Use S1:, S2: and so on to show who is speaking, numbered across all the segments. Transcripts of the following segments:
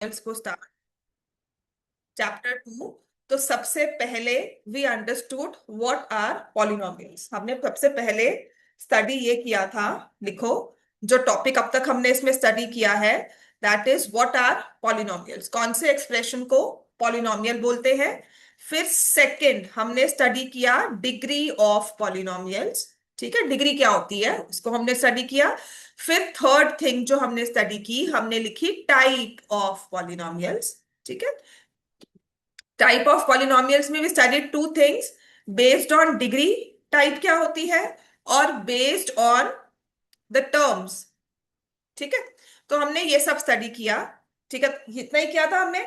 S1: को start chapter 2। तो सबसे पहले we understood what are polynomials. हमने सबसे पहले स्टडी ये किया था, लिखो जो टॉपिक अब तक हमने इसमें स्टडी किया है, that is what are polynomials. कौन से एक्सप्रेशन को पॉलिनोमियल बोलते हैं। फिर सेकंड हमने स्टडी किया डिग्री ऑफ पॉलिनोमियल्स। ठीक है, डिग्री क्या होती है इसको हमने स्टडी किया। फिर थर्ड थिंग जो हमने स्टडी की, हमने लिखी टाइप ऑफ पॉलिनोमियल्स। ठीक है, टाइप ऑफ पॉलिनोमियल्स में भी studied two things, based on degree type क्या होती है, और बेस्ड ऑन द टर्म्स। ठीक है, तो हमने ये सब स्टडी किया। ठीक है, इतना ही किया था हमने।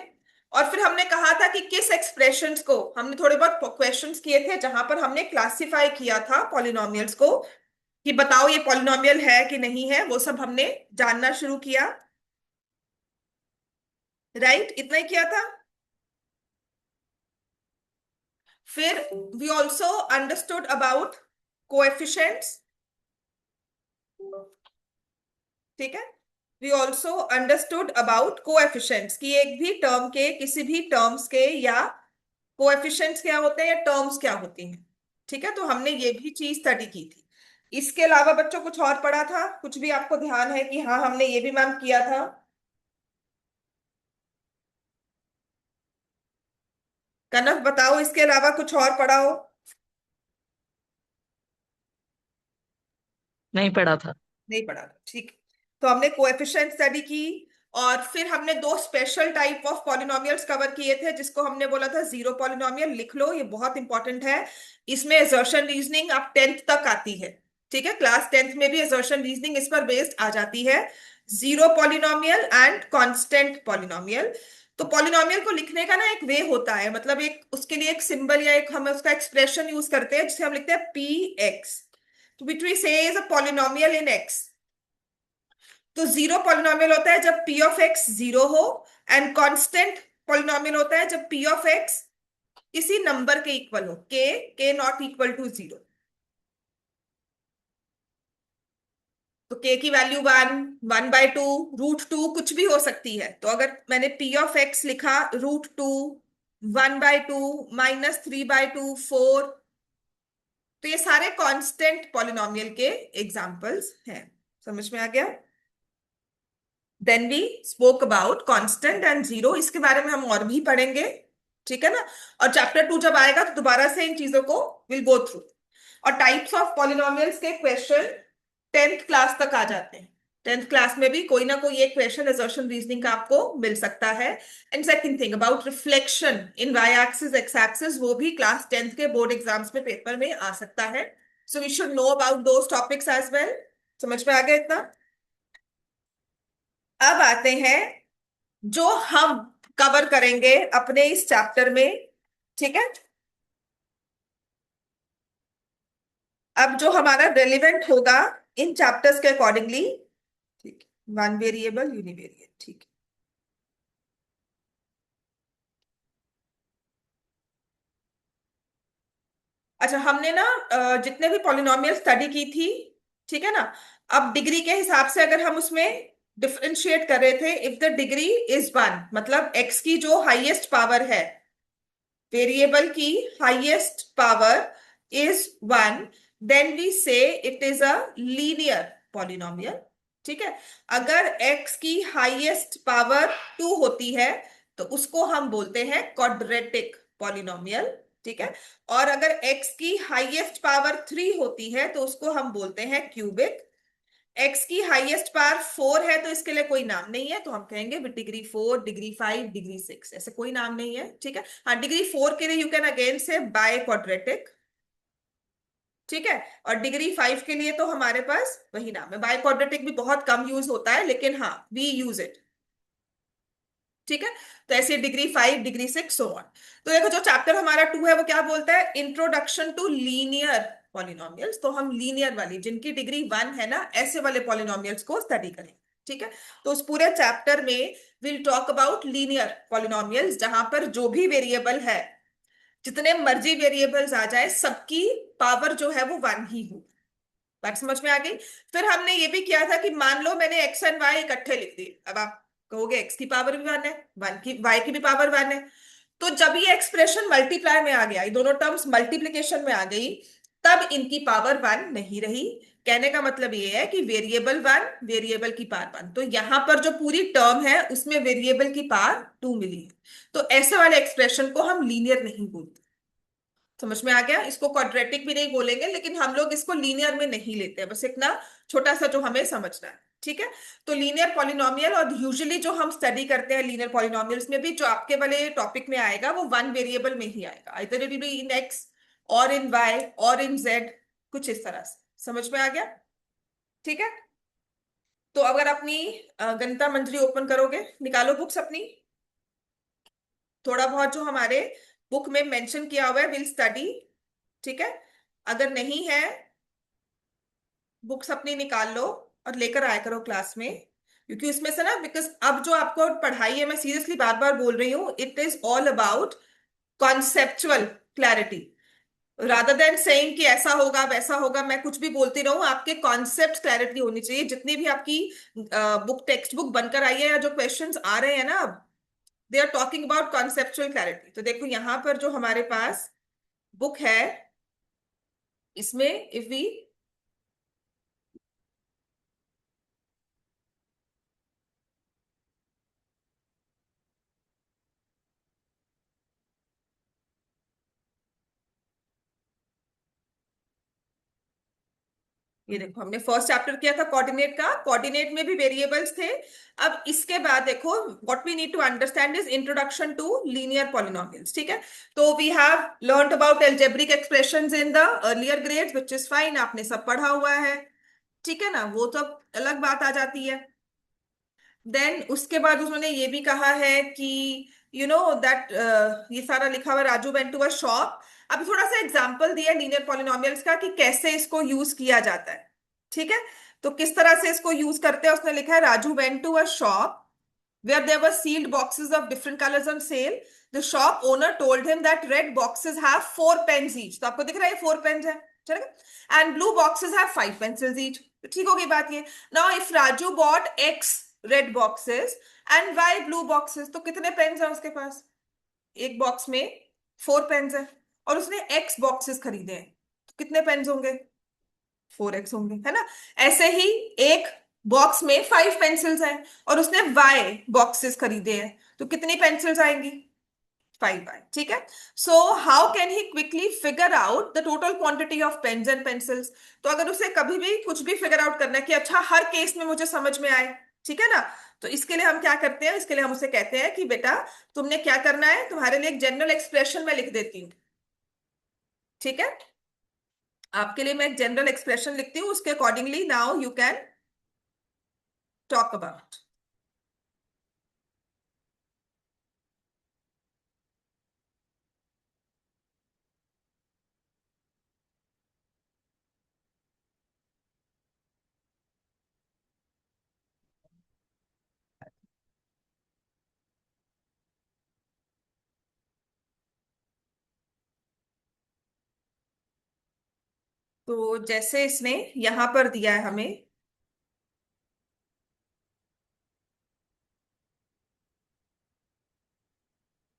S1: और फिर हमने कहा था कि किस एक्सप्रेशंस को, हमने थोड़े बहुत क्वेश्चंस किए थे जहां पर हमने क्लासिफाई किया था पॉलिनोमियल्स को, कि बताओ ये पॉलिनोमियल है कि नहीं है, वो सब हमने जानना शुरू किया। राइट, इतना ही किया था। फिर we also understood about coefficients. ठीक है, we also understood about coefficients कि एक भी टर्म के, किसी भी टर्म्स के, या कोएफिशिएंट्स क्या होते हैं या टर्म्स क्या होती हैं। ठीक है, तो हमने ये भी चीज स्टडी की थी। इसके अलावा बच्चों कुछ और पढ़ा था, कुछ भी आपको ध्यान है कि हाँ हमने ये भी मैम किया था। कनक बताओ, इसके अलावा कुछ और पढ़ा हो।
S2: नहीं पढ़ा था।
S1: नहीं पढ़ा था, ठीक है। तो हमने कोएफिशिएंट स्टडी की, और फिर हमने दो special type of polynomials cover किए थे, जिसको हमने बोला था जीरो पॉलिनोमियल। लिख लो, ये बहुत इंपॉर्टेंट है। इसमें असर्शन रीजनिंग अब 10th तक आती है। ठीक है, क्लास 10th में भी असर्शन रीजनिंग इस पर बेस्ड आ जाती है। Zero polynomial and constant polynomial. तो पॉलिनोमियल को लिखने का ना एक वे होता है, मतलब एक उसके लिए एक सिंबल या एक हम उसका एक्सप्रेशन यूज करते हैं, जिसे हम लिखते हैं P X, which we say is a polynomial in x। तो जीरो पॉलिनोमियल होता है जब p ऑफ x जीरो हो, एंड कांस्टेंट पॉलिनोमियल होता है जब p ऑफ x इसी नंबर के इक्वल हो, k not equal to zero. तो k की वैल्यू 1, 1/2, √2 कुछ भी हो सकती है। तो अगर मैंने p ऑफ x लिखा √2, 1/2, -3/2, 4, तो ये सारे कांस्टेंट पॉलिनोमियल के एग्जांपल्स हैं। समझ में आ गया। Then we spoke about constant and zero, इसके बारे में हम और भी पढ़ेंगे। ठीक है ना। और चैप्टर 2 जब आएगा तो दोबारा से इन चीजों को विल गो थ्रू। और टाइप्स ऑफ पॉलिनोमियल्स के क्वेश्चन 10th क्लास तक आ जाते हैं। 10th क्लास में भी कोई ना कोई एक क्वेश्चन असर्शन रीजनिंग का आपको मिल सकता है। And second thing about reflection in Y axis X axis, वो भी क्लास 10th के बोर्ड एग्जाम्स में पेपर में आ सकता है। So we should know about those topics as well. समझ में आ गया इतना। अब आते हैं जो हम कवर करेंगे अपने इस चैप्टर में। ठीक है, अब जो हमारा रेलिवेंट होगा इन चैप्टर्स के अकॉर्डिंगली। ठीक है, वन वेरिएबल यूनिवेरिएट। ठीक है, अच्छा हमने ना जितने भी पॉलिनोमियल स्टडी की थी, ठीक है ना। अब डिग्री के हिसाब से अगर हम उसमें डिफरेंशिएट कर रहे थे, इफ द डिग्री इज 1, मतलब एक्स की जो हाईएस्ट पावर है, वेरिएबल की highest power is 1, then we say it is a linear polynomial. ठीक है, अगर x की हाईएस्ट पावर 2 होती है तो उसको हम बोलते हैं क्वाड्रेटिक पॉलिनोमियल। ठीक है, और अगर x की हाईएस्ट पावर 3 होती है तो उसको हम बोलते हैं क्यूबिक। एक्स की हाईएस्ट पावर 4 है तो इसके लिए कोई नाम नहीं है, तो हम कहेंगे विद डिग्री 4, डिग्री 5, डिग्री 6, ऐसे कोई नाम नहीं है। ठीक है, हाँ डिग्री 4 के लिए यू कैन अगेन से बाय क्वाड्रेटिक। ठीक है, और डिग्री 5 के लिए तो हमारे पास वही नाम है, बाय क्वाड्रेटिक भी बहुत कम यूज होता है, लेकिन हाँ वी यूज इट। ठीक है, तो ऐसे डिग्री 5, डिग्री 6, सो ऑन। तो देखो जो चैप्टर हमारा 2 है वो क्या बोलता है, इंट्रोडक्शन टू लीनियर पॉलिनोमियल्स। तो हम लीनियर वाली, जिनकी डिग्री 1 है ना, ऐसे वाले पॉलिनोमियल्स को स्टडी करें। ठीक है, तो उस पूरे चैप्टर में will talk about linear polynomials, जहां पर जो भी वेरिएबल है, जितने मर्जी वेरिएबल्स आ जाए, सबकी पावर जो है वो 1 ही हो। बात समझ में आ गई। फिर हमने ये भी किया था कि मान लो मैंने एक्स एंड वाई इकट्ठे लिख दिए। अब आप कहोगे एक्स की पावर भी वन है, वन की वाई की भी पावर वन है। तो जब ये एक्सप्रेशन मल्टीप्लाई में आ गया, ये दोनों टर्म्स मल्टीप्लिकेशन में आ गई, तब इनकी पावर वन नहीं रही। कहने का मतलब ये है कि वेरिएबल वन, वेरिएबल की पावर वन, तो यहां पर जो पूरी टर्म है उसमें वेरिएबल की पावर टू मिली है। तो ऐसे वाले एक्सप्रेशन को हम लीनियर नहीं बोलते। समझ में आ गया? इसको क्वाड्रेटिक भी नहीं बोलेंगे, लेकिन हम लोग इसको लीनियर में नहीं लेते हैं, बस इतना छोटा सा जो हमें समझना है। ठीक है? तो लीनियर पॉलिनोमियल, और यूजुअली जो हम स्टडी करते हैं लीनियर पॉलिनोमियल्स में भी, जो आपके वाले टॉपिक में आएगा वो वन वेरिएबल में ही आएगा, either it will be in x और इन वाई और इन जेड, कुछ इस तरह से। समझ में आ गया? ठीक है? तो अगर अपनी गणिता मंजरी ओपन करोगे, निकालो बुक्स अपनी, थोड़ा बहुत जो हमारे बुक में मेंशन किया हुआ है विल स्टडी। ठीक है? अगर नहीं है, बुक्स अपनी निकाल लो और लेकर आया करो क्लास में, क्योंकि इसमें से ना, बिकॉज अब जो आपको पढ़ाई है, मैं सीरियसली बार बार बोल रही हूँ, it is all about conceptual clarity, rather than saying कि ऐसा होगा वैसा होगा, मैं कुछ भी बोलती रहूं, आपके कॉन्सेप्ट क्लैरिटी होनी चाहिए। जितनी भी आपकी बुक, टेक्स्ट बुक बनकर आई है, या जो क्वेश्चंस आ रहे हैं ना अब, they are talking about conceptual clarity. तो देखो यहां पर जो हमारे पास बुक है, इसमें इफ वी, ये देखो हमने फर्स्ट चैप्टर किया था कोऑर्डिनेट का, कोऑर्डिनेट में भी वेरिएबल्स थे। अब इसके बाद देखो, what we need to understand is introduction to linear polynomials. ठीक है? तो we have learned about algebraic expressions in the earlier grades, which is fine, आपने सब पढ़ा हुआ है। ठीक है ना? वो तो अलग बात आ जाती है। देन उसके बाद उन्होंने ये भी कहा है कि यू नो दैट, ये सारा लिखा हुआ, Raju went to a shop. अब थोड़ा सा एग्जांपल दिया लीनियर पॉलिनोमियल्स का कि कैसे इसको यूज किया जाता है। ठीक है? तो किस तरह से इसको यूज करते हैं, उसने लिखा है Raju went to a shop where there were sealed boxes of different colors on sale. The shop owner told him that red boxes have 4 pens each. तो आपको दिख रहा है 4 pens है, चलेगा? And blue boxes have 5 pencils each. तो ठीक होगी बात ये। Now if Raju bought X red boxes and Y blue boxes, तो कितने पेन्स हैं उसके पास? एक बॉक्स में 4 पेन्स है, और उसने X बॉक्सेस खरीदे हैं, तो कितने पेन्स होंगे? 4x होंगे, है ना? ऐसे ही एक बॉक्स में 5 पेंसिल्स हैं, और उसने वाई बॉक्सेस खरीदे हैं, तो कितनी पेंसिल्स आएंगी? 5y। ठीक है? So how can he quickly figure out the total quantity of pens and pencils? तो अगर उसे कभी भी कुछ भी फिगर आउट करना है कि अच्छा हर केस में मुझे समझ में आए, ठीक है ना, तो इसके लिए हम क्या करते हैं, इसके लिए हम उसे कहते हैं कि बेटा तुमने क्या करना है, तुम्हारे लिए एक जनरल एक्सप्रेशन में लिख देती हूँ। ठीक है? आपके लिए मैं एक जनरल एक्सप्रेशन लिखती हूँ, उसके accordingly now you can talk about. तो जैसे इसने यहां पर दिया है हमें,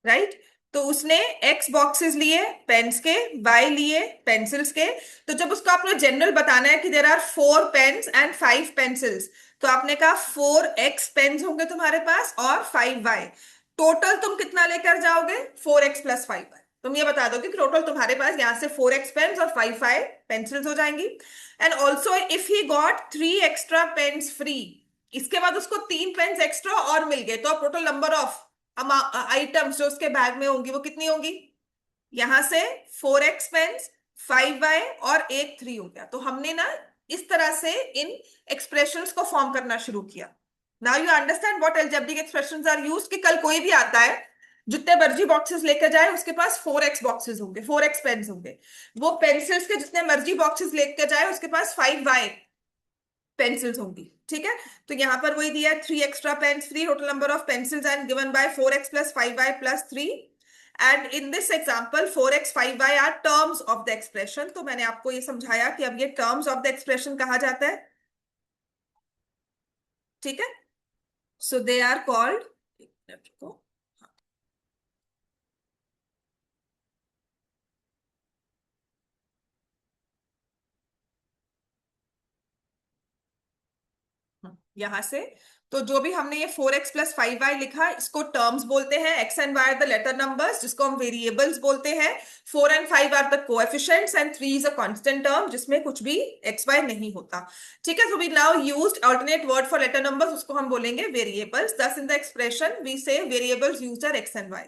S1: राइट? तो उसने एक्स बॉक्सेस लिए पेन्स के, वाई लिए पेंसिल्स के। तो जब उसको आपने जनरल बताना है कि there are 4 pens and 5 pencils, तो आपने कहा 4x पेन्स होंगे तुम्हारे पास और 5y। टोटल तुम कितना लेकर जाओगे? 4x + 5y। तुम ये बता दोगे कि टोटल तुम्हारे पास यहां से 4x पेन्स और 5y पेंसिल्स हो जाएंगी। And also if he got 3 extra pens free, इसके बाद उसको 3 पेन्स एक्स्ट्रा और मिल गए, तो टोटल नंबर ऑफ आइटम्स जो उसके बैग में होंगी वो कितनी होंगी? यहां से 4x पेन्स, 5y और एक 3 हो गया। तो हमने ना इस तरह से इन एक्सप्रेशंस को फॉर्म करना शुरू किया। Now you understand what algebraic expressions are used, कि कल कोई भी आता है, जितने मर्जी बॉक्सेस लेकर जाए, उसके पास 4x बॉक्सेस होंगे, 4x पेन्स होंगे। वो पेंसिल्स के जितने मर्जी बॉक्सेस लेकर जाए, उसके पास 5y पेंसिल्स होंगी। ठीक है? तो यहां पर वही दिया, 3 extra pens free, total number of pencils and given by 4x + 5y + 3। And in this example 4x 5y are terms of the expression. तो मैंने आपको ये समझाया कि अब ये टर्म्स ऑफ द एक्सप्रेशन कहा जाता है। ठीक है? सो दे आर कॉल्ड, यहां से, तो जो भी हमने ये 4x + 5y लिखा, इसको टर्म्स बोलते हैं। X and Y are the letter numbers जिसको हम वेरिएबल्स बोलते हैं। 4 and 5 are the coefficients and 3 is a constant term जिसमें कुछ भी एक्स वाई नहीं होता। ठीक है, so we now used alternate word for letter numbers, उसको हम बोलेंगे variables. Thus in the expression we say variables used are X and Y.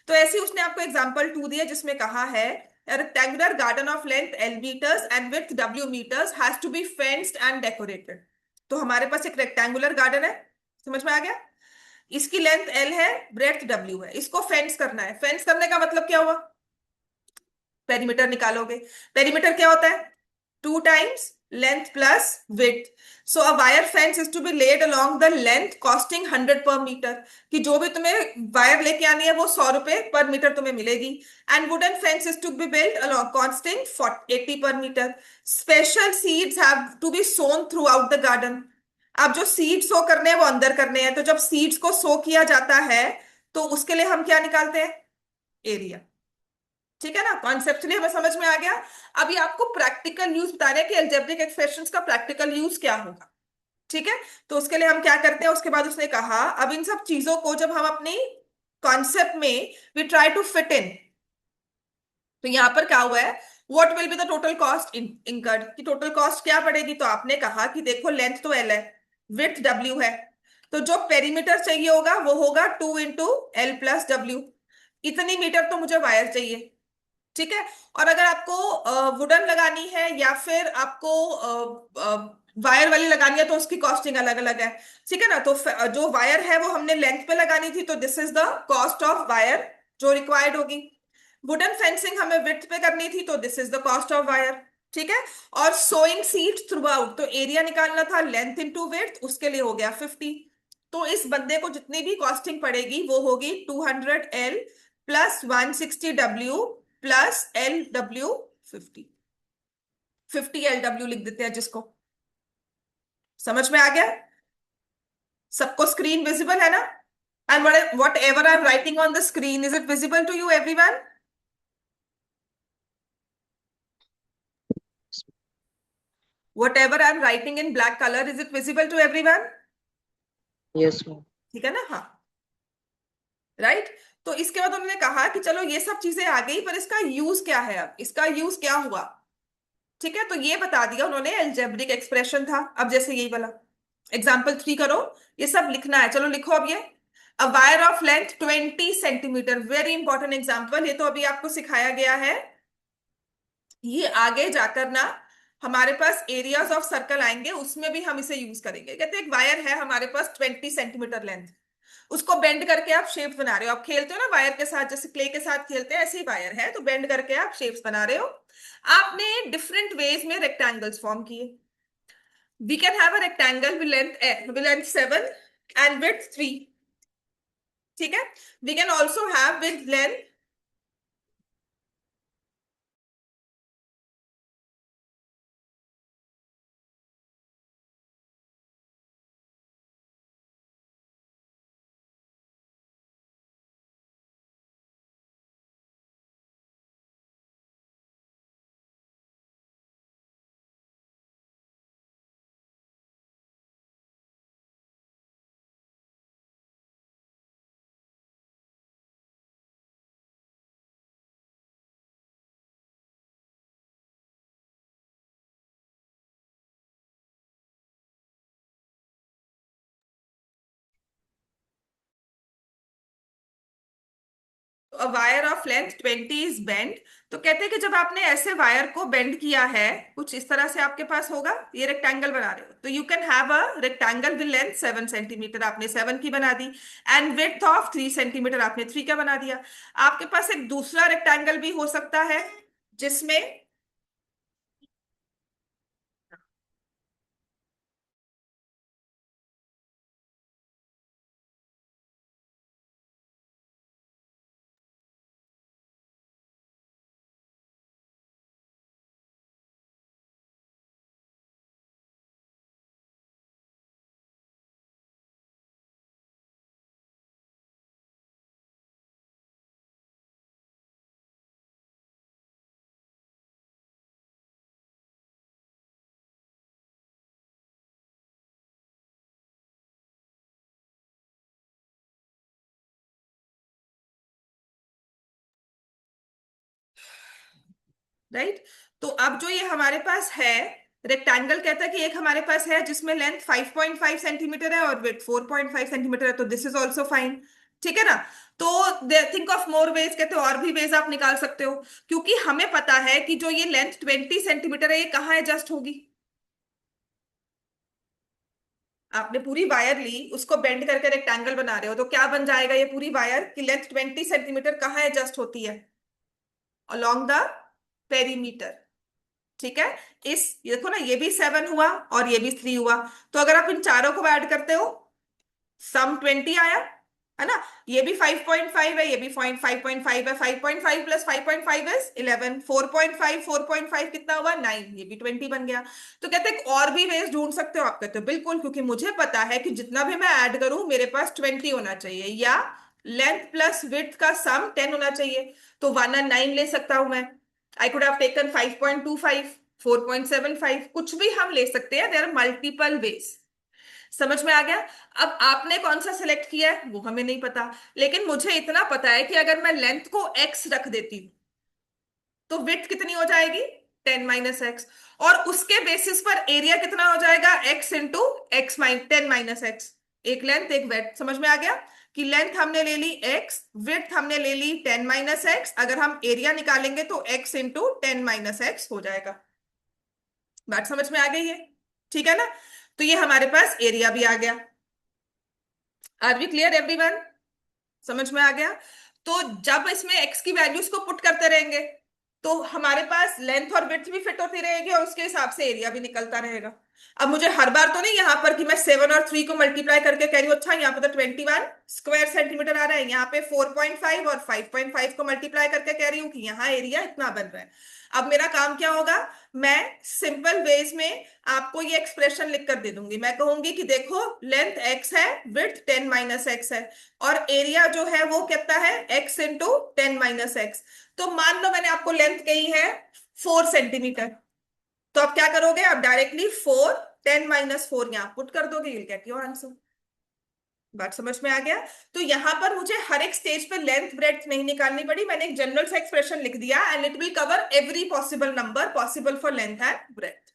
S1: तो ऐसे ही उसने आपको एग्जांपल 2 दिया जिसमें कहा है a rectangular garden of length L meters and width W meters has to be fenced and decorated। तो हमारे पास एक रेक्टेंगुलर गार्डन है, समझ में आ गया। इसकी लेंथ एल है, ब्रेड्थ डब्ल्यू है, इसको फेंस करना है। फेंस करने का मतलब क्या हुआ, पेरीमीटर निकालोगे। पेरीमीटर क्या होता है, 2 times length plus width. So a wire fence is to be laid along the length costing 100 per meter, कि जो भी तुम्हें वायर लेके आनी है वो 100 रुपए पर मीटर तुम्हें मिलेगी। And wooden fence is to be built along costing 80 per meter। Special seeds have to be sown throughout the garden. अब जो सीड सो करने हैं वो अंदर करने हैं, तो जब सीड्स को सो किया जाता है तो उसके लिए हम क्या निकालते हैं, एरिया। ठीक है ना, कॉन्सेप्चुअली हमें समझ में आ गया। अभी आपको प्रैक्टिकल यूज बता रहे हैं कि अलजेब्रिक एक्सप्रेशंस का प्रैक्टिकल यूज क्या होगा। ठीक है, तो उसके लिए हम क्या करते हैं, उसके बाद उसने कहा अब इन सब चीजों को जब हम अपनी कॉन्सेप्ट में we try to fit in, तो यहां पर क्या हुआ है, what will be the total cost incurred, की टोटल कॉस्ट क्या पड़ेगी। तो आपने कहा कि देखो लेंथ तो एल है, विड्थ डब्ल्यू है, तो जो पेरीमीटर चाहिए होगा वो होगा 2 × L + W। इतनी मीटर तो मुझे वायर चाहिए। ठीक है, और अगर आपको वुडन लगानी है या फिर आपको वायर वाली लगानी है तो उसकी कॉस्टिंग अलग अलग है। ठीक है ना, तो जो वायर है वो हमने लेंथ पे लगानी थी, तो this is the cost of wire जो रिक्वायर्ड होगी। वुडन फेंसिंग हमें विड्थ पे करनी थी, तो this is the cost of wire. ठीक है, और सोइंग सीड थ्रू आउट, तो एरिया निकालना था लेंथ इनटू विड्थ, उसके लिए हो गया 50। तो इस बंदे को जितनी भी कॉस्टिंग पड़ेगी वो होगी 200 L + 160 W + L W 50। 50 L W लिख देते हैं जिसको, समझ में आ गया। सबको स्क्रीन विजिबल है ना, and whatever I am writing on the screen is it visible to you everyone. Whatever I am writing in black colour is it visible to everyone.
S2: Yes, ma'am.
S1: ठीक है ना, हाँ, right. तो इसके बाद उन्होंने कहा कि चलो ये सब चीजें आ गई, पर इसका यूज क्या है, अब इसका यूज क्या हुआ। ठीक है, तो ये बता दिया उन्होंने, एल्जेब्रिक एक्सप्रेशन था। अब जैसे यही वाला एग्जाम्पल 3 करो, ये सब लिखना है, चलो लिखो अब ये। A wire of length 20 centimetre, very important example, ये तो अभी आपको सिखाया गया है। ये आगे जाकर ना हमारे पास एरियाज ऑफ सर्कल आएंगे, उसमें भी हम इसे यूज करेंगे। कहते हैं एक वायर है हमारे पास 20 सेंटीमीटर लेंथ, उसको बेंड करके आप शेप बना रहे हो। आप खेलते हो ना वायर के साथ, जैसे क्ले के साथ खेलते हैं, ऐसे ही वायर है, तो बेंड करके आप शेप्स बना रहे हो। आपने डिफरेंट वेज में रेक्टेंगल्स फॉर्म किए। We can have a rectangle with length 7 and width 3। ठीक है, we can also have with length wire of length 20 is bend. तो कहते हैं कि जब आपने ऐसे वायर को बेंड किया है, कुछ इस तरह से आपके पास होगा, ये रेक्टेंगल बना रहे हो, तो you can have a rectangle with length 7 centimetre, आपने 7 की बना दी। एंड विड्थ ऑफ 3 सेंटीमीटर, आपने 3 का बना दिया। आपके पास एक दूसरा रेक्टेंगल भी हो सकता है जिसमें राइट। तो अब जो ये हमारे पास है, रेक्टेंगल कहता है कि एक हमारे पास है जिसमें लेंथ 5.5 सेंटीमीटर है और विड्थ 4.5 सेंटीमीटर है, तो दिस इज ऑल्सो फाइन। ठीक है ना। तो थिंक ऑफ मोर वेज, कहते हो और भी वेज आप निकाल सकते हो, क्योंकि हमें पता है कि जो ये लेंथ 20 सेंटीमीटर है ये कहाँ एडजस्ट होगी। आपने पूरी वायर ली, उसको बेंड करके रेक्टेंगल बना रहे हो, तो क्या बन जाएगा ये पूरी वायर की लेंथ 20 सेंटीमीटर कहाँ एडजस्ट होती है? Along the perimeter. ठीक है। ये देखो ना, ये भी 7 हुआ और ये भी 3 हुआ, तो अगर आप इन चारों को ऐड करते हो, सम 20 आया, है ना। ये भी 5.5 है, ये भी 5.5 है, 5.5 प्लस 5.5 इज 11, 4.5 4.5 कितना हुआ 9, ये भी 20 बन गया। तो कहते हैं और भी वेज ढूंढ सकते हो, आप कहते हो बिल्कुल, क्योंकि मुझे पता है कि जितना भी मैं ऐड करूं मेरे पास 20 होना चाहिए, या लेंथ प्लस विड्थ का सम 10 होना चाहिए। तो 1 और 9 ले सकता हूं मैं। आई कुड हैव टेकन 5.25, 4.75, कुछ भी हम ले सकते हैं, देयर आर मल्टीपल वेज। समझ में आ गया। अब आपने कौन सा सिलेक्ट किया है वो हमें नहीं पता, लेकिन मुझे इतना पता है कि अगर मैं लेंथ को x रख देती हूँ तो विड्थ कितनी हो जाएगी, 10 - x, और उसके बेसिस पर एरिया कितना हो जाएगा, x into x mine 10 - x। एक लेंथ एक विड्थ, समझ में आ गया कि लेंथ हमने ले ली x, विड्थ हमने ले ली 10 - x, अगर हम एरिया निकालेंगे तो x इंटू 10 - x हो जाएगा। बात समझ में आ गई है? ठीक है ना। तो ये हमारे पास एरिया भी आ गया। Are we clear everyone? समझ में आ गया। तो जब इसमें एक्स की वैल्यूज को पुट करते रहेंगे तो हमारे पास लेंथ और विड्थ भी फिट होती रहेगी और उसके हिसाब से एरिया भी निकलता रहेगा। अब मुझे हर बार तो नहीं यहाँ पर कि मैं 7 और 3 को मल्टीप्लाई करके कह रही हूँ, अच्छा यहाँ पे तो 21 स्क्वायर सेंटीमीटर आ रहा है, यहाँ पे 4.5 और 5.5 को मल्टीप्लाई करके कह रही हूँ कि यहाँ एरिया इतना बन रहा है। अब मेरा काम क्या होगा, मैं सिंपल वेज में आपको ये एक्सप्रेशन लिख कर दे दूंगी। मैं कहूंगी कि देखो लेंथ एक्स है, विड्थ 10 - x है, और एरिया जो है वो कितना है, x इंटू 10 - x। तो मान लो मैंने आपको लेंथ कही है 4 सेंटीमीटर, तो आप क्या करोगे, आप डायरेक्टली 4 10 - 4 यहाँ पुट कर दोगे, यू गेट योर आंसर। बात समझ में आ गया। तो यहां पर मुझे हर एक स्टेज पे लेंथ ब्रेड्थ नहीं निकालनी पड़ी, मैंने एक जनरल सा एक्सप्रेशन लिख दिया, and it will cover every possible number possible for length and breadth.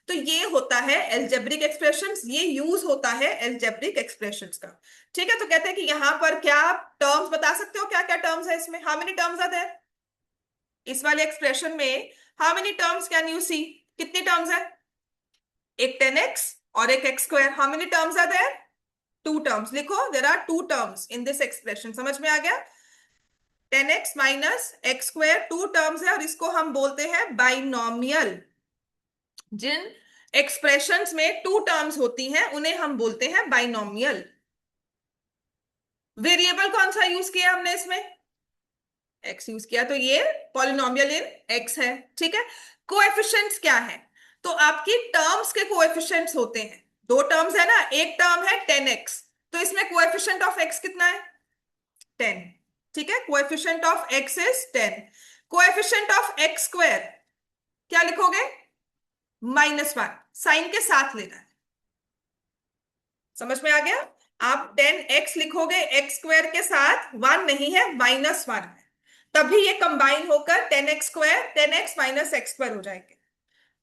S1: तो ये होता है एल्जेब्रिक एक्सप्रेशंस, ये यूज होता है एल्जेब्रिक एक्सप्रेशंस का। ठीक है। तो कहते हैं कि यहां पर क्या आप टर्म्स बता सकते हो, क्या क्या टर्म्स है इसमें, how many terms are there, इस वाले एक्सप्रेशन में how many terms can you see, कितनी टर्म्स है, एक 10x और एक x², how many terms are there, 2 terms. लिखो there are 2 terms in this expression. समझ में आ गया। 10x - x², 2 टर्म्स है और इसको हम बोलते हैं बाइनोमियल। जिन एक्सप्रेशंस में 2 टर्म्स होती हैं उन्हें हम बोलते हैं बाइनोमियल। वेरिएबल कौन सा यूज किया हमने इसमें, x यूज किया, तो ये पॉलिनोमियल इन x है। ठीक है। कोएफिशिएंट्स क्या है, तो आपकी टर्म्स के कोएफिशिएंट्स होते हैं, 2 टर्म्स है ना, एक टर्म है 10x, तो इसमें कोएफिशिएंट ऑफ x कितना है, 10। ठीक है। Coefficient of x is 10। Coefficient of x² क्या लिखोगे, -1, साइन के साथ लेना है। समझ में आ गया। आप 10x लिखोगे x² के साथ, 1 नहीं है, -1 है, तभी ये कंबाइन होकर 10x² 10x - x² हो जाएंगे।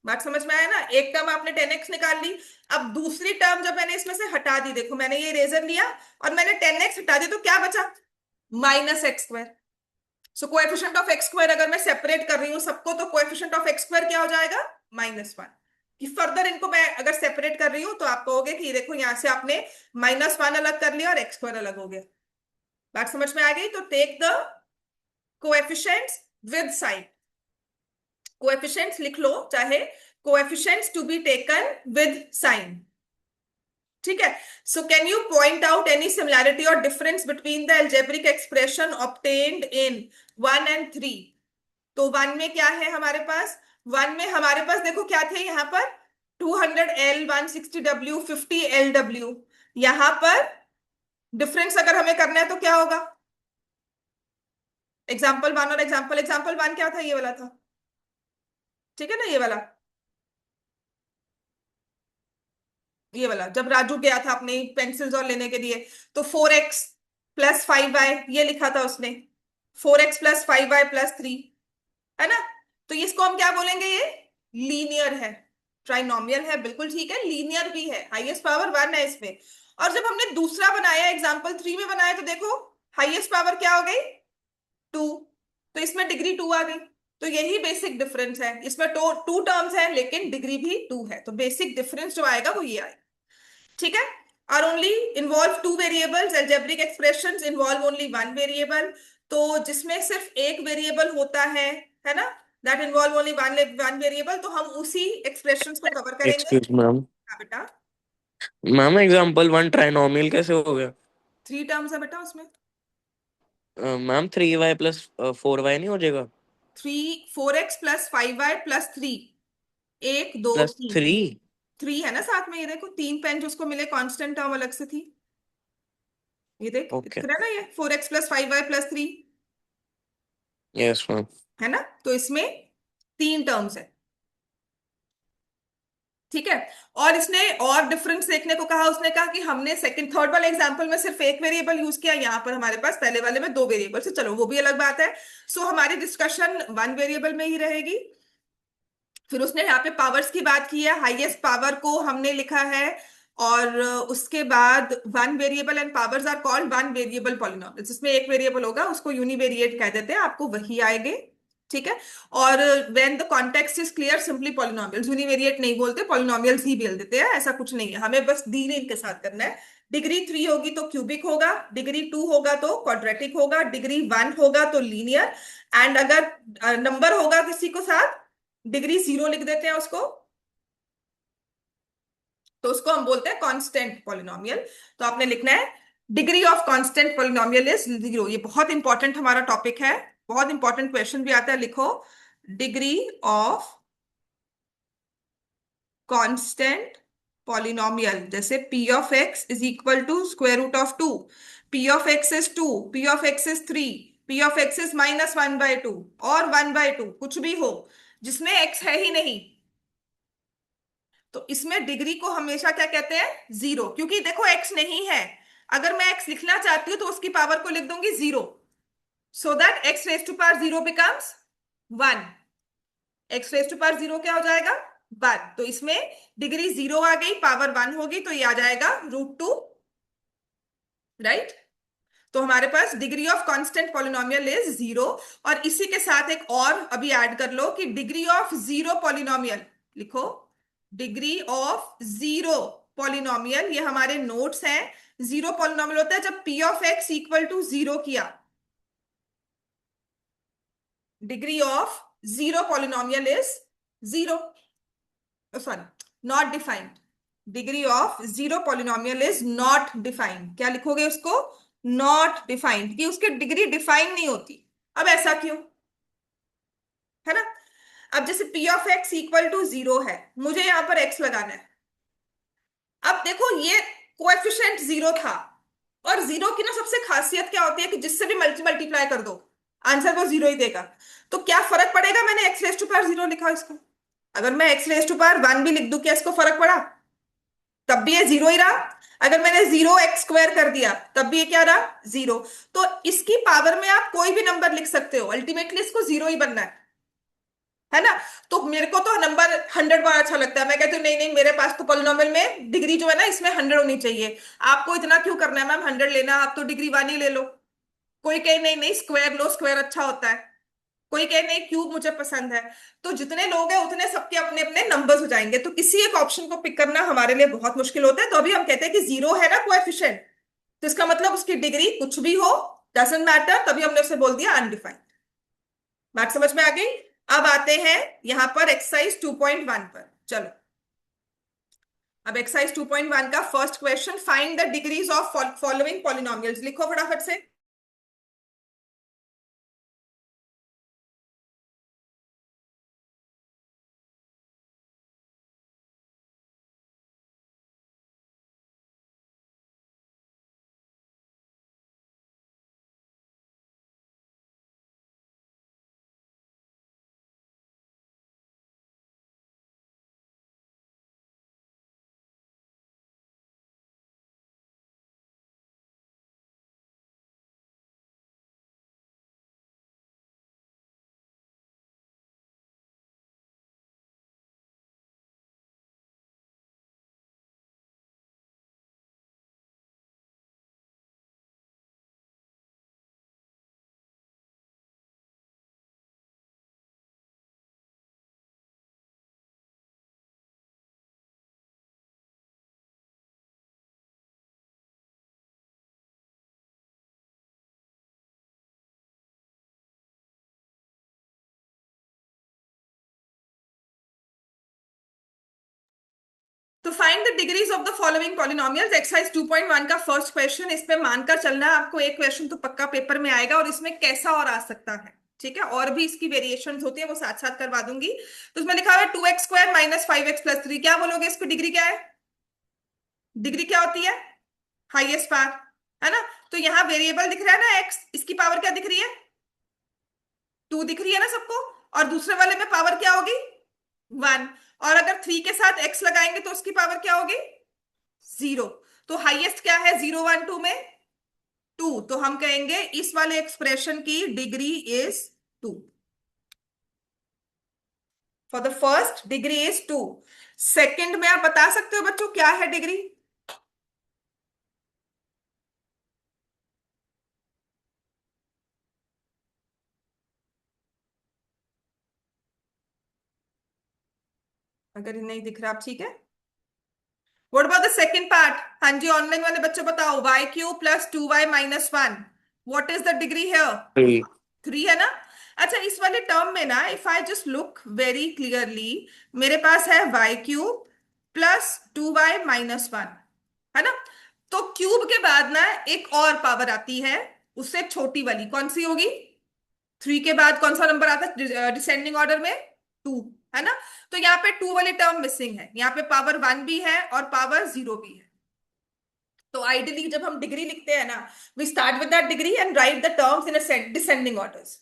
S1: बात समझ में आया ना। एक टर्म आपने 10x निकाल ली, अब दूसरी टर्म जब मैंने इसमें से हटा दी, देखो मैंने ये इरेजर लिया और मैंने 10x हटा दी, तो क्या बचा, -x²। So coefficient of x² अगर मैं सेपरेट कर रही हूं सबको, तो कोएफिशिएंट ऑफ x² क्या हो जाएगा, -1। कि फर्दर इनको मैं अगर सेपरेट कर रही हूं तो आप कहोगे कि देखो यहां से आपने -1 अलग कर लिया और x² अलग हो गया। बात समझ में आ गई। तो take the coefficients with sign, coefficients लिख लो, चाहे coefficients to be taken with sign. ठीक है। So can you point out any similarity और difference between the algebraic expression obtained in 1 and 3? तो 1 में क्या है हमारे पास, 1 में हमारे पास देखो क्या थे यहाँ पर, 200L 160W 50LW। यहां पर डिफरेंस अगर हमें करना है तो क्या होगा, एग्जाम्पल 1 और एग्जाम्पल 1 क्या था, ये वाला था। ठीक है ना, ये वाला, ये वाला जब राजू गया था अपने पेंसिल्स और लेने के लिए, तो 4x + 5y ये लिखा था उसने, 4x + 5y + 3, है ना। तो इसको हम क्या बोलेंगे, ये लीनियर है। ट्राइनोमियल है, बिल्कुल ठीक है, लीनियर भी है, हाईएस्ट पावर वन है इसमें। और जब हमने दूसरा बनाया, एग्जाम्पल 3 में बनाया, तो देखो हाईएस्ट पावर क्या हो गई, 2। तो इसमें डिग्री 2 आ गई। तो यही बेसिक डिफरेंस है, इसमें टू टर्म्स है लेकिन डिग्री भी 2 है, तो बेसिक डिफरेंस जो आएगा वो ये आएगा। ठीक है। Are only involve two variables, algebraic expressions involve only one variable. तो जिसमें सिर्फ एक वेरिएबल होता है ना, that involve only one one variable, तो हम उसी एक्सप्रेशंस को कवर करेंगे।
S2: Excuse ma'am.
S1: हाँ बेटा।
S2: मैम एग्जांपल वन ट्राइनोमियल कैसे हो गया?
S1: 3 टर्म्स है बेटा उसमें।
S2: मैम 3y + 4y नहीं हो जाएगा?
S1: 4x + 5y + 3, 1 2 3।
S2: +3।
S1: 3 है ना साथ में, ये देखो 3 पेन जो उसको मिले, कांस्टेंट टर्म अलग से थी। ये देख,
S2: ओके।
S1: दिख रहा है ना, ये 4x + 5y + 3
S2: यस मैम।
S1: है ना। तो इसमें 3 टर्म्स है। ठीक है। और इसने और डिफरेंस देखने को कहा, उसने कहा कि हमने सेकंड थर्ड वाले एग्जांपल में सिर्फ एक वेरिएबल यूज किया, यहाँ पर हमारे पास पहले वाले में 2 वेरिएबल से, चलो वो भी अलग बात है। सो हमारी डिस्कशन वन वेरिएबल में ही रहेगी। फिर उसने यहाँ पे पावर्स की बात की है, हाईएस्ट पावर को हमने लिखा है। और उसके बाद one variable and powers are called one variable polynomial, जिसमें एक वेरिएबल होगा उसको यूनिवेरिएट कह देते हैं, आपको वही आएंगे। ठीक है। और when the context is clear, simply polynomials, univariate नहीं बोलते, पॉलिनॉमियल्स ही बोल देते हैं, ऐसा कुछ नहीं है, हमें बस डील इनके साथ करना है। डिग्री 3 होगी तो क्यूबिक होगा, डिग्री 2 होगा तो क्वाड्रेटिक होगा, डिग्री 1 होगा तो लीनियर। एंड अगर नंबर होगा किसी को साथ, डिग्री 0 लिख देते हैं उसको, तो उसको हम बोलते हैं कांस्टेंट पॉलिनोमियल। तो आपने लिखना है degree of constant polynomial is 0। ये बहुत इंपॉर्टेंट हमारा टॉपिक है, बहुत इंपॉर्टेंट क्वेश्चन भी आता है, लिखो डिग्री ऑफ कांस्टेंट पॉलिनोमियल, जैसे p(x) = square root of 2, p(x) is 2, p(x) is 3, p(x) is -1/2 और 1/2, कुछ भी हो जिसमें x है ही नहीं, तो इसमें डिग्री को हमेशा क्या कहते हैं, 0, क्योंकि देखो x नहीं है। अगर मैं x लिखना चाहती हूँ तो उसकी पावर को लिख दूंगी 0, so that x⁻⁴ becomes 1। x⁻⁴ क्या हो जाएगा, 1। तो इसमें डिग्री 0 आ गई, पावर 1 होगी, तो ये आ जाएगा √2। राइट। तो हमारे पास degree of constant polynomial is 0। और इसी के साथ एक और अभी ऐड कर लो कि डिग्री ऑफ जीरो पॉलिनोमियल, लिखो डिग्री ऑफ जीरो पॉलिनोमियल, ये हमारे नोट्स हैं। जीरो पॉलिनोमियल होता है जब p(x) = 0 किया। Degree of zero polynomial is 0, sorry, not defined. Degree of zero polynomial is not defined, क्या लिखोगे उसको, नॉट डिफाइंड, कि उसकी डिग्री डिफाइन नहीं होती। अब ऐसा क्यों, है ना। अब जैसे p(x) = 0 है, मुझे यहां पर x लगाना है। अब देखो ये कोएफिशिएंट 0 था, और 0 की ना सबसे खासियत क्या होती है कि जिससे भी मल्टीप्लाई कर दो, आंसर वो 0 ही देगा। तो क्या फर्क पड़ेगा, मैंने x⁻⁴ लिखा इसको, अगर मैं x⁻1 भी लिख दूं, क्या इसको फर्क पड़ा, तब भी ये 0 ही रहा। अगर मैंने 0x² कर दिया, तब भी ये क्या रहा, 0। तो इसकी पावर में आप कोई भी नंबर लिख सकते हो, अल्टीमेटली इसको 0 ही बनना है ना। तो मेरे को तो नंबर 100 बड़ा अच्छा लगता है, मैं कहती हूँ नहीं नहीं, मेरे पास तो पॉलिनोमियल में डिग्री जो है ना इसमें 100 होनी चाहिए। आपको इतना क्यों करना है मैम 100 लेना, आप तो डिग्री 1 ही ले लो। कोई कहे नहीं नहीं स्क्वायर लो, स्क्वायर अच्छा होता है। कोई कहे नहीं क्यूब मुझे पसंद है। तो जितने लोग हैं उतने सबके अपने अपने नंबर्स हो जाएंगे, तो किसी एक ऑप्शन को पिक करना हमारे लिए बहुत मुश्किल होता है। तो अभी हम कहते हैं कि 0 है ना कोएफिशिएंट, तो इसका मतलब उसकी डिग्री कुछ भी हो, डजंट मैटर, तभी हमने उसे बोल दिया अनडिफाइंड। बात समझ में आ गई। अब आते हैं यहां पर एक्सरसाइज 2.1 पर, चलो। अब एक्सरसाइज 2.1 का first question, find the degrees of following polynomials, लिखो फटाफट से। तो find the degrees of the following polynomials, exercise 2.1 का फर्स्ट क्वेश्चन। इस पे मानकर चलना है आपको, एक क्वेश्चन तो पक्का पेपर में आएगा, और इसमें कैसा और आ सकता है, ठीक है, और भी इसकी वेरिएशंस होती है, वो साथ साथ करवा दूंगी। तो इसमें लिखा हुआ है 2x² माइनस 5x+3, क्या बोलोगे इसकी डिग्री क्या है? डिग्री क्या होती है? हाईएस्ट पावर, है ना। तो यहाँ वेरिएबल दिख रहा है ना x, इसकी पावर क्या दिख रही है? 2 दिख रही है ना सबको, और दूसरे वाले में पावर क्या होगी? 1। और अगर 3 के साथ x लगाएंगे तो उसकी पावर क्या होगी? 0। तो हाईएस्ट क्या है 0 1 2 में? 2। तो हम कहेंगे इस वाले एक्सप्रेशन की degree is 2। For the first degree is 2। Second में आप बता सकते हो बच्चों क्या है डिग्री? अगर नहीं दिख रहा आप, ठीक है। What about the second part? हाँ जी, ऑनलाइन वाले बच्चों बताओ, y³ + 2y - 1, what is the degree here?
S2: 3.
S1: 3 है ना। अच्छा, इस वाले टर्म में ना, if I just look very clearly, मेरे पास है y³ + 2y - 1, है ना। तो क्यूब के बाद ना एक और पावर आती है, उससे छोटी वाली, कौन सी होगी? 3 के बाद कौन सा नंबर आता है डिसेंडिंग ऑर्डर में? 2, है ना। तो यहाँ पे 2 वाली टर्म मिसिंग है, यहाँ पे पावर 1 भी है और पावर 0 भी है। तो आइडियली जब हम डिग्री लिखते हैं ना, we start with that degree and write the terms in a descending orders.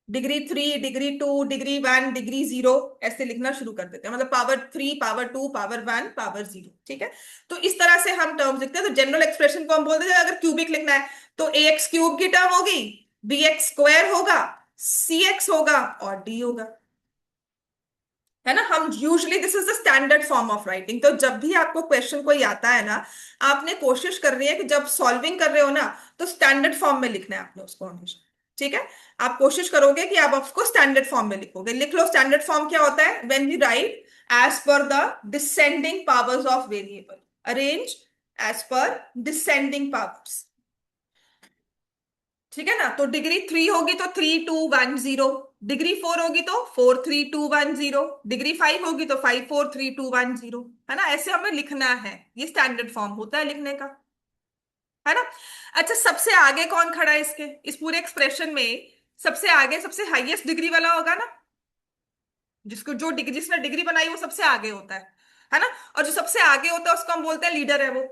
S1: Degree 3, degree 2, degree 1, degree 0, ऐसे लिखना शुरू कर देते हैं, मतलब पावर 3, पावर 2, पावर 1, पावर 0, ठीक है। तो इस तरह से हम टर्म्स लिखते हैं। तो जनरल एक्सप्रेशन को हम बोलते हैं, अगर क्यूबिक लिखना है तो ax³ की टर्म होगी, bx² होगा, cx होगा और d होगा, है ना। हम usually this is the standard form of writing. तो जब भी आपको क्वेश्चन कोई आता है ना, आपने कोशिश कर रही है कि जब सॉल्विंग कर रहे हो ना, तो स्टैंडर्ड फॉर्म में लिखना है आपने उसको हमेशा, ठीक है। आप कोशिश करोगे कि आप उसको स्टैंडर्ड फॉर्म में लिखोगे। लिख लो स्टैंडर्ड फॉर्म क्या होता है, when we write as per the descending powers of variable, arrange as per descending powers, ठीक है ना। तो डिग्री 3 होगी तो 3 2 1 0, डिग्री 4 होगी तो 4 3 2 1 0, डिग्री 5 होगी तो 5 4 3 2 1 0, है ना। ऐसे हमें लिखना है, ये स्टैंडर्ड फॉर्म होता है लिखने का, है ना। अच्छा, सबसे आगे कौन खड़ा है इसके, इस पूरे एक्सप्रेशन में? सबसे आगे सबसे हाईएस्ट डिग्री वाला होगा ना, जिसको जो डिग्री, जिसने डिग्री बनाई वो सबसे आगे होता है ना। और जो सबसे आगे होता है उसको हम बोलते हैं लीडर है वो।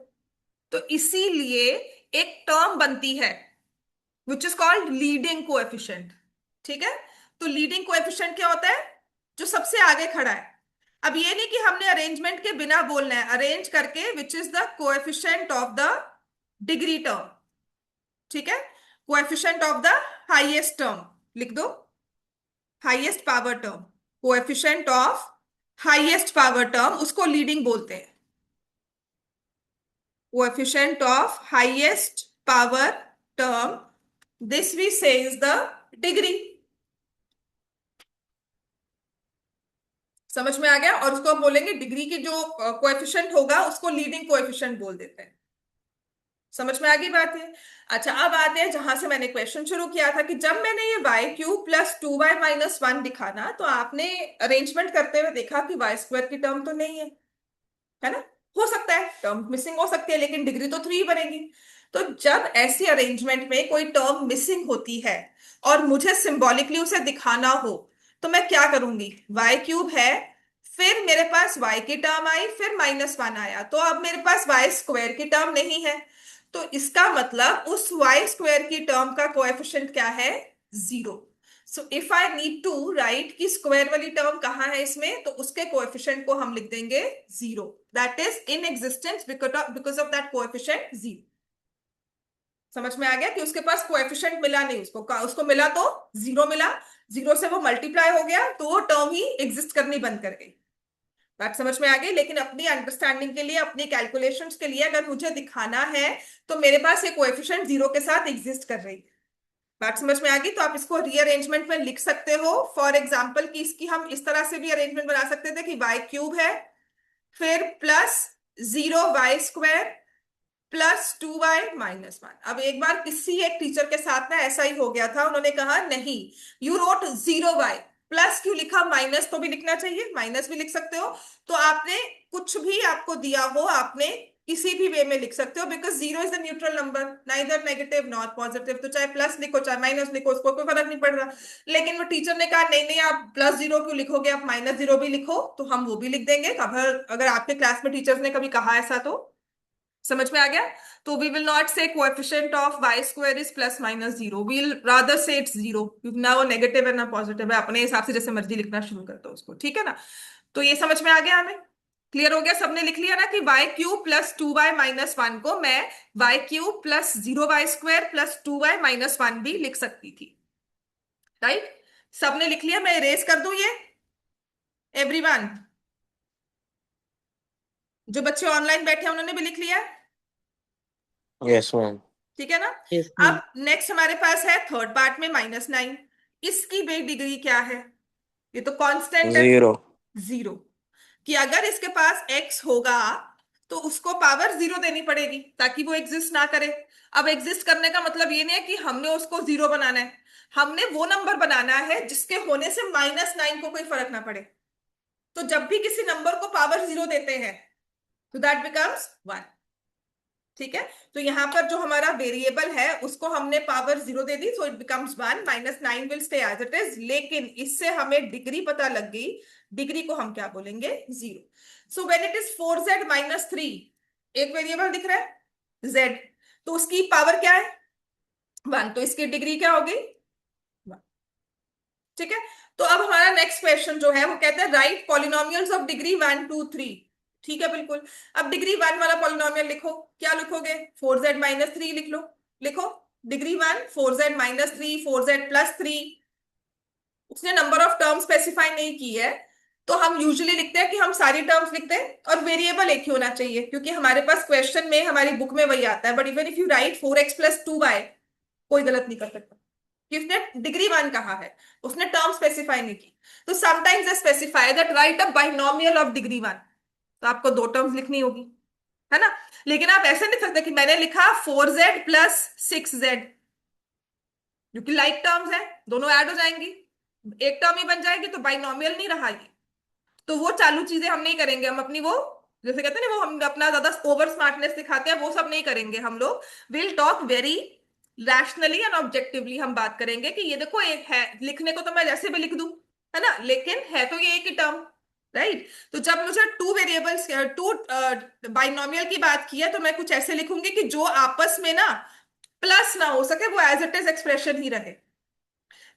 S1: तो इसीलिए एक टर्म बनती है which is called leading coefficient, ठीक है। तो लीडिंग कोएफिशिएंट क्या होता है? जो सबसे आगे खड़ा है। अब ये नहीं कि हमने अरेंजमेंट के बिना बोलना है, अरेंज करके which is the coefficient of the degree term, ठीक है। Coefficient of the highest term लिख दो, highest power term, coefficient of highest power term, उसको लीडिंग बोलते हैं। Coefficient of highest power term, this we say is the degree। समझ में आ गया। और उसको हम बोलेंगे डिग्री की जो कोएफिशिएंट होगा उसको लीडिंग कोएफिशिएंट बोल देते हैं। समझ में आ गई बात है। अच्छा, अब आते हैं जहां से मैंने क्वेश्चन शुरू किया था, कि जब मैंने ये y³ + 2y - 1 लिखा ना, तो आपने अरेंजमेंट करते हुए देखा कि y² की टर्म तो नहीं है ना। हो सकता है टर्म मिसिंग हो सकती है, लेकिन डिग्री तो 3 बनेगी। तो जब ऐसी अरेंजमेंट में कोई टर्म मिसिंग होती है और मुझे सिंबॉलिकली उसे दिखाना हो, तो मैं क्या करूंगी? y³ है, फिर मेरे पास y की टर्म आई, फिर -1 आया, तो अब मेरे पास y² की टर्म नहीं है। तो इसका मतलब उस y² की टर्म का कोएफिशिएंट क्या है? 0। So if I need to write कि स्क्वायर वाली टर्म कहाँ है इसमें, तो उसके कोएफिशिएंट को हम लिख देंगे 0, that is in existence because of that coefficient 0। समझ में आ गया कि उसके पास कोएफिशिएंट मिला नहीं, उसको मिला तो 0 मिला, 0 से वो मल्टीप्लाई हो गया, तो वो टर्म ही एग्जिस्ट करनी बंद कर गई। बात समझ में आ गई। लेकिन अपनी अंडरस्टैंडिंग के लिए, अपनी कैलकुलेशंस के लिए अगर मुझे दिखाना है, तो मेरे पास ये कोएफिशिएंट 0 के साथ एग्जिस्ट कर रही है। बात समझ में आ गई। तो आप इसको रीअरेंजमेंट में लिख सकते हो। फॉर एग्जाम्पल कि इसकी हम इस तरह से भी अरेंजमेंट बना सकते थे कि y³ है, फिर +0y² +2y - 1। अब एक बार किसी एक टीचर के साथ ना ऐसा ही हो गया था, उन्होंने कहा नहीं, यू रोट 0y प्लस क्यों लिखा, माइनस तो भी लिखना चाहिए, माइनस भी लिख सकते हो। तो आपने कुछ भी आपको दिया हो आपने किसी भी वे में लिख सकते हो, because zero is the neutral number, neither negative not positive, तो चाहे प्लस लिखो चाहे माइनस लिखो उसको कोई फर्क नहीं पड़ रहा। लेकिन वो टीचर ने कहा नहीं नहीं आप प्लस जीरो क्यों लिखोगे, आप माइनस जीरो भी लिखो, तो हम वो भी लिख देंगे। अगर अगर आपके क्लास में टीचर्स ने कभी कहा ऐसा तो समझ में आ गया। तो we will not say coefficient of Y square is plus minus zero, we'll rather say it's zero, क्योंकि ना वो नेगेटिव है ना पॉजिटिव है, अपने हिसाब से जैसे मर्जी लिखना शुरू कर दो उसको, ठीक है ना। तो ये समझ में आ गया हमें, क्लियर हो गया, सबने लिख लिया ना कि Y cube plus two Y minus one को मैं Y cube plus zero Y square plus two Y minus one भी लिख सकती थी, राइट। सबने लिख लिया, मैं इरेज कर दूं ये, एवरीवन, जो बच्चे ऑनलाइन बैठे हैं उन्होंने भी लिख लिया,
S2: Yes, ma'am.
S1: ठीक है ना।
S3: Yes ma'am.
S1: अब नेक्स्ट हमारे पास है थर्ड पार्ट में -9, इसकी बेस डिग्री क्या है, ये तो कांस्टेंट है,
S2: 0.
S1: जीरो, कि अगर इसके पास x होगा तो उसको पावर जीरो देनी पड़ेगी ताकि वो एग्जिस्ट ना करे। अब एग्जिस्ट करने का मतलब ये नहीं है कि हमने उसको जीरो बनाना है, हमने वो नंबर बनाना है जिसके होने से -9 को कोई फर्क ना पड़े। तो जब भी किसी नंबर को पावर जीरो देते हैं तो दैट बिकम्स 1, ठीक है। तो यहां पर जो हमारा वेरिएबल है उसको हमने पावर जीरो दे दी, so it becomes 1, -9 will stay as it is, लेकिन इससे हमें डिग्री पता लग गई, डिग्री को हम क्या बोलेंगे, zero. So when it is 4z-3, एक वेरिएबल दिख रहा है z, तो उसकी पावर क्या है 1, तो इसकी डिग्री क्या होगी 1, ठीक है। तो अब हमारा नेक्स्ट क्वेश्चन जो है वो कहता है राइट पॉलिनोमियल्स ऑफ डिग्री 1 2 3, ठीक है बिल्कुल। अब डिग्री 1 वाला पॉलिनोमियल लिखो, क्या लिखोगे, 4z-3 लिख लो, लिखो डिग्री 1 4z-3 4z+3, उसने नंबर ऑफ टर्म स्पेसिफाई नहीं की है, तो हम यूजुअली लिखते हैं कि हम सारी टर्म्स लिखते हैं और वेरिएबल एक ही होना चाहिए, क्योंकि हमारे पास क्वेश्चन में हमारी बुक में वही आता है, but even if you right 4x+2y कोई गलत नहीं कर सकता, कि उसने डिग्री 1 कहा है, उसने टर्म स्पेसिफाई नहीं की। तो sometimes they specify that right a binomial of degree 1, तो आपको दो टर्म्स लिखनी होगी, है ना। लेकिन आप ऐसे नहीं सकते कि मैंने लिखा 4z+6z, जो कि लाइक टर्म्स है, दोनों ऐड हो जाएंगी, एक टर्म ही बन जाएगी, तो बाइनोमियल नहीं रहा ये। तो वो चालू चीजें हम नहीं करेंगे, हम अपनी वो जैसे कहते हैं ना वो हम अपना ज्यादा ओवर स्मार्टनेस दिखाते हैं, वो सब नहीं करेंगे हम लोग। Will talk very rationally and objectively, हम बात करेंगे कि ये देखो एक है, लिखने को तो मैं जैसे भी लिख दूं, है ना, लेकिन है तो ये एक ही टर्म, राइट। तो जब मुझे टू वेरिएबल्स टू बाइनोमियल की बात की है तो मैं कुछ ऐसे लिखूंगी कि जो आपस में ना प्लस ना हो सके, वो एज इट इज एक्सप्रेशन ही रहे।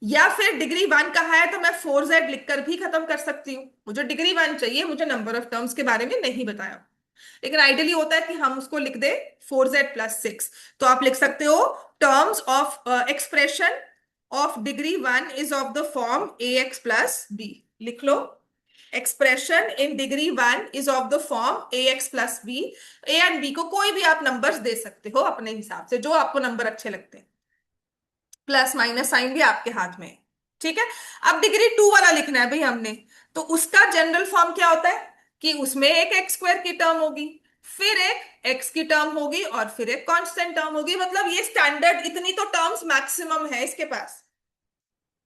S1: या फिर डिग्री 1 कहा है तो मैं 4z लिखकर भी खत्म कर सकती हूँ, मुझे डिग्री 1 चाहिए, मुझे नंबर ऑफ टर्म्स के बारे में नहीं बताया। लेकिन आइडियली होता है कि हम उसको लिख दे 4z+6, तो आप लिख सकते हो terms of expression of degree 1 is of the form ax+b, लिख लो expression in degree 1 is of the form ax+b। A and B को कोई भी आप नंबर्स दे सकते हो अपने हिसाब से, जो आपको नंबर अच्छे लगते हैं, प्लस माइनस साइन भी आपके हाथ में है, ठीक है। अब डिग्री 2 वाला लिखना है भाई हमने, तो उसका जनरल फॉर्म क्या होता है कि उसमें एक एक्स स्क्वायर की टर्म होगी, फिर एक एक्स की टर्म होगी और फिर एक कांस्टेंट टर्म होगी, मतलब ये स्टैंडर्ड इतनी तो टर्म्स मैक्सिमम है इसके पास,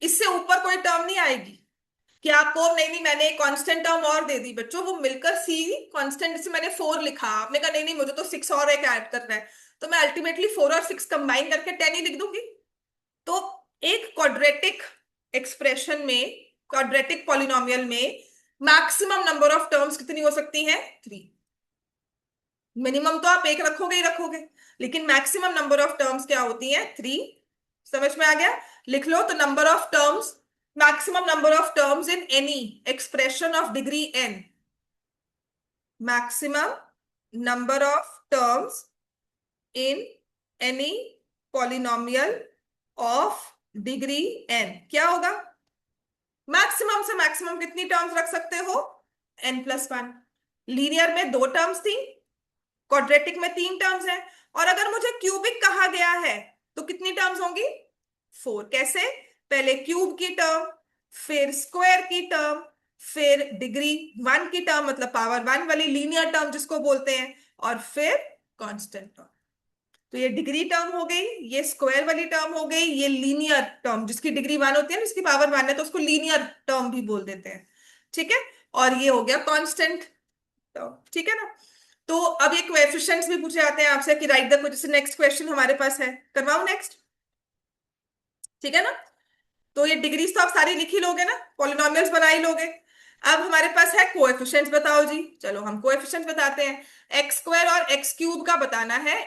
S1: इससे ऊपर कोई टर्म नहीं आएगी। कि आपको नहीं नहीं मैंने एक कांस्टेंट टर्म और दे दी बच्चों, वो मिलकर सी कांस्टेंट से मैंने 4 लिखा, आपने कहा नहीं नहीं मुझे तो 6 और एक ऐड करना है, तो मैं अल्टीमेटली 4 और 6 कंबाइन करके 10 ही लिख दूंगी। तो एक क्वाड्रेटिक एक्सप्रेशन में, क्वाड्रेटिक पॉलिनोमियल में मैक्सिमम नंबर ऑफ टर्म्स कितनी हो सकती हैं, 3। मिनिमम तो आप एक रखोगे ही रखोगे, लेकिन मैक्सिमम नंबर ऑफ टर्म्स क्या होती हैं, 3। समझ में आ गया, लिख लो। तो number of terms, maximum number of terms in any expression of degree n, maximum number of terms in any polynomial of degree n क्या होगा, मैक्सिमम से मैक्सिमम कितनी टर्म्स रख सकते हो, n+1। लीनियर में 2 टर्म्स थी, क्वाड्रेटिक में 3 टर्म्स है, और अगर मुझे क्यूबिक कहा गया है तो कितनी टर्म्स होंगी, 4। कैसे, पहले क्यूब की टर्म, फिर स्क्वायर की टर्म, फिर डिग्री 1 की टर्म मतलब पावर 1 वाली लीनियर टर्म जिसको बोलते हैं, और फिर कांस्टेंट टर्म। तो ये डिग्री टर्म हो गई, ये स्क्वायर वाली टर्म हो गई, ये लीनियर टर्म जिसकी डिग्री 1 होती है ना, जिसकी पावर 1 है, तो उसको लीनियर टर्म भी बोल देते हैं। ठीक है। और ये हो गया कांस्टेंट टर्म। ठीक है ना। तो अब ये कोएफिशिएंट्स भी पूछे जाते हैं आपसे कि राइट द, जैसे नेक्स्ट क्वेश्चन हमारे पास है, करवाओ नेक्स्ट। ठीक है ना। तो ये डिग्रीज तो आप सारी लिख ही लोगे ना, पॉलिनोमियल्स बना ही लोगे। अब हमारे पास है कोएफिशिएंट्स, बताओ जी। चलो हम कोएफिशिएंट्स बताते हैं। एक्स स्क्वायर और एक्स क्यूब का बताना है।